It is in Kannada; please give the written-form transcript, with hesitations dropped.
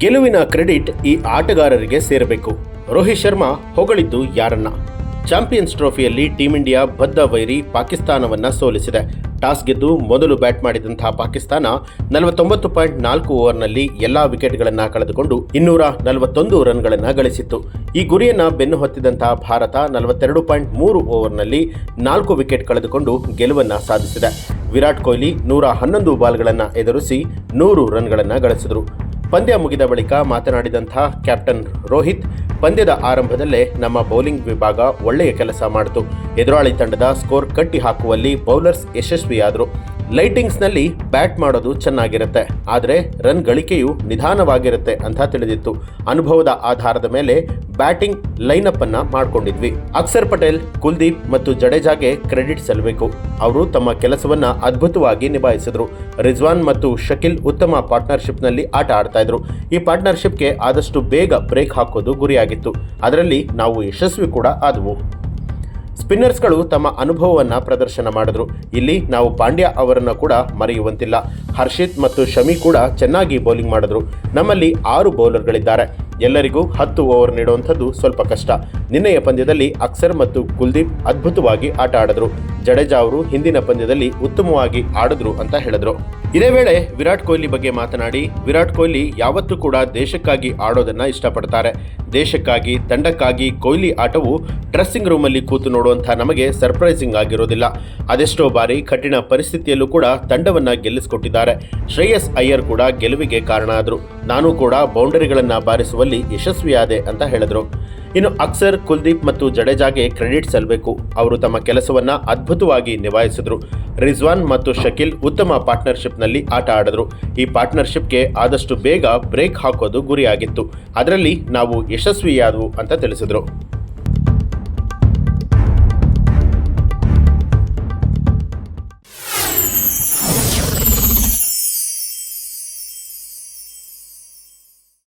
ಗೆಲುವಿನ ಕ್ರೆಡಿಟ್ ಈ ಆಟಗಾರರಿಗೆ ಸೇರಬೇಕು. ರೋಹಿತ್ ಶರ್ಮಾ ಹೊಗಳಿದ್ದು ಯಾರನ್ನ? ಚಾಂಪಿಯನ್ಸ್ ಟ್ರೋಫಿಯಲ್ಲಿ ಟೀಂ ಇಂಡಿಯಾ ಬದ್ಧ ವೈರಿ ಪಾಕಿಸ್ತಾನವನ್ನ ಸೋಲಿಸಿದೆ. ಟಾಸ್ ಗೆದ್ದು ಮೊದಲು ಬ್ಯಾಟ್ ಮಾಡಿದಂತಹ ಪಾಕಿಸ್ತಾನ 49.4 ಓವರ್ನಲ್ಲಿ ಎಲ್ಲಾ ವಿಕೆಟ್ಗಳನ್ನು ಕಳೆದುಕೊಂಡು 241 ರನ್ಗಳನ್ನು ಗಳಿಸಿತ್ತು. ಈ ಗುರಿಯನ್ನು ಬೆನ್ನು ಹೊತ್ತಿದಂತಹ ಭಾರತ 42.3 ಓವರ್ನಲ್ಲಿ 4 ವಿಕೆಟ್ ಕಳೆದುಕೊಂಡು ಗೆಲುವನ್ನು ಸಾಧಿಸಿದೆ. ವಿರಾಟ್ ಕೊಹ್ಲಿ 111 ಬಾಲ್ಗಳನ್ನು ಎದುರಿಸಿ 100 ರನ್ಗಳನ್ನು ಗಳಿಸಿದರು. ಪಂದ್ಯ ಮುಗಿದ ಬಳಿಕ ಮಾತನಾಡಿದಂಥ ಕ್ಯಾಪ್ಟನ್ ರೋಹಿತ್, ಪಂದ್ಯದ ಆರಂಭದಲ್ಲೇ ನಮ್ಮ ಬೌಲಿಂಗ್ ವಿಭಾಗ ಒಳ್ಳೆಯ ಕೆಲಸ ಮಾಡಿತು. ಎದುರಾಳಿ ತಂಡದ ಸ್ಕೋರ್ ಕಟ್ಟಿ ಹಾಕುವಲ್ಲಿ ಬೌಲರ್ಸ್ ಯಶಸ್ವಿಯಾದರು. ಲೈಟಿಂಗ್ಸ್ನಲ್ಲಿ ಬ್ಯಾಟ್ ಮಾಡೋದು ಚೆನ್ನಾಗಿರುತ್ತೆ, ಆದರೆ ರನ್ ಗಳಿಕೆಯು ನಿಧಾನವಾಗಿರುತ್ತೆ ಅಂತ ತಿಳಿದಿತ್ತು. ಅನುಭವದ ಆಧಾರದ ಮೇಲೆ ಬ್ಯಾಟಿಂಗ್ ಲೈನಪ್ ಅನ್ನ ಮಾಡಿಕೊಂಡಿದ್ವಿ. ಅಕ್ಷರ್ ಪಟೇಲ್, ಕುಲ್ದೀಪ್ ಮತ್ತು ಜಡೇಜಾಗೆ ಕ್ರೆಡಿಟ್ ಸಲ್ಲಬೇಕು. ಅವರು ತಮ್ಮ ಕೆಲಸವನ್ನ ಅದ್ಭುತವಾಗಿ ನಿಭಾಯಿಸಿದ್ರು. ರಿಜ್ವಾನ್ ಮತ್ತು ಶಕಿಲ್ ಉತ್ತಮ ಪಾರ್ಟ್ನರ್ಶಿಪ್ನಲ್ಲಿ ಆಟ ಆಡ್ತಾ ಇದ್ರು. ಈ ಪಾರ್ಟ್ನರ್ಶಿಪ್ಗೆ ಆದಷ್ಟು ಬೇಗ ಬ್ರೇಕ್ ಹಾಕೋದು ಗುರಿಯಾಗಿತ್ತು. ಅದರಲ್ಲಿ ನಾವು ಯಶಸ್ವಿ ಕೂಡ ಆದವು. ಸ್ಪಿನ್ನರ್ಸ್ಗಳು ತಮ್ಮ ಅನುಭವವನ್ನು ಪ್ರದರ್ಶನ ಮಾಡಿದ್ರು. ಇಲ್ಲಿ ನಾವು ಪಾಂಡ್ಯ ಅವರನ್ನು ಕೂಡ ಮರೆಯುವಂತಿಲ್ಲ. ಹರ್ಷಿತ್ ಮತ್ತು ಶಮಿ ಕೂಡ ಚೆನ್ನಾಗಿ ಬೌಲಿಂಗ್ ಮಾಡಿದ್ರು. ನಮ್ಮಲ್ಲಿ 6 ಬೌಲರ್ಗಳಿದ್ದಾರೆ. ಎಲ್ಲರಿಗೂ 10 ಓವರ್ ನೀಡುವಂಥದ್ದು ಸ್ವಲ್ಪ ಕಷ್ಟ. ನಿನ್ನೆಯ ಪಂದ್ಯದಲ್ಲಿ ಅಕ್ಷರ್ ಮತ್ತು ಕುಲ್ದೀಪ್ ಅದ್ಭುತವಾಗಿ ಆಟ ಆಡಿದ್ರು. ಜಡೇಜಾ ಅವರು ಹಿಂದಿನ ಪಂದ್ಯದಲ್ಲಿ ಉತ್ತಮವಾಗಿ ಆಡಿದ್ರು ಅಂತ ಹೇಳಿದ್ರು. ಇದೇ ವೇಳೆ ವಿರಾಟ್ ಕೊಹ್ಲಿ ಬಗ್ಗೆ ಮಾತನಾಡಿ, ವಿರಾಟ್ ಕೊಹ್ಲಿ ಯಾವತ್ತೂ ಕೂಡ ದೇಶಕ್ಕಾಗಿ ಆಡೋದನ್ನ ಇಷ್ಟಪಡ್ತಾರೆ. ದೇಶಕ್ಕಾಗಿ, ತಂಡಕ್ಕಾಗಿ ಕೊಹ್ಲಿ ಆಟವು ಡ್ರೆಸ್ಸಿಂಗ್ ರೂಮಲ್ಲಿ ಕೂತು ನೋಡುವಂಥ ನಮಗೆ ಸರ್ಪ್ರೈಸಿಂಗ್ ಆಗಿರೋದಿಲ್ಲ. ಅದೆಷ್ಟೋ ಬಾರಿ ಕಠಿಣ ಪರಿಸ್ಥಿತಿಯಲ್ಲೂ ಕೂಡ ತಂಡವನ್ನ ಗೆಲ್ಲಿಸಿಕೊಟ್ಟಿದ್ದಾರೆ. ಶ್ರೇಯಸ್ ಅಯ್ಯರ್ ಕೂಡ ಗೆಲುವಿಗೆ ಕಾರಣ ಆದರು. ನಾನು ಕೂಡ ಬೌಂಡರಿಗಳನ್ನು ಬಾರಿಸುವಲ್ಲಿ ಯಶಸ್ವಿಯಾದೆ ಅಂತ ಹೇಳಿದ್ರು. ಇನ್ನು ಅಕ್ಷರ್, ಕುಲ್ದೀಪ್ ಮತ್ತು ಜಡೇಜಾಗೆ ಕ್ರೆಡಿಟ್ ಸಲ್ಲಬೇಕು. ಅವರು ತಮ್ಮ ಕೆಲಸವನ್ನ ಅದ್ಭುತವಾಗಿ ನಿಭಾಯಿಸಿದ್ರು. ರಿಜ್ವಾನ್ ಮತ್ತು ಶಕಿಲ್ ಉತ್ತಮ ಪಾರ್ಟ್ನರ್ಶಿಪ್ನಲ್ಲಿ ಆಟ ಆಡಿದ್ರು. ಈ ಪಾರ್ಟ್ನರ್ಶಿಪ್ಗೆ ಆದಷ್ಟು ಬೇಗ ಬ್ರೇಕ್ ಹಾಕೋದು ಗುರಿಯಾಗಿತ್ತು. ಅದರಲ್ಲಿ ನಾವು ಯಶಸ್ವಿಯಾದವು ಅಂತ ತಿಳಿಸಿದ್ರು.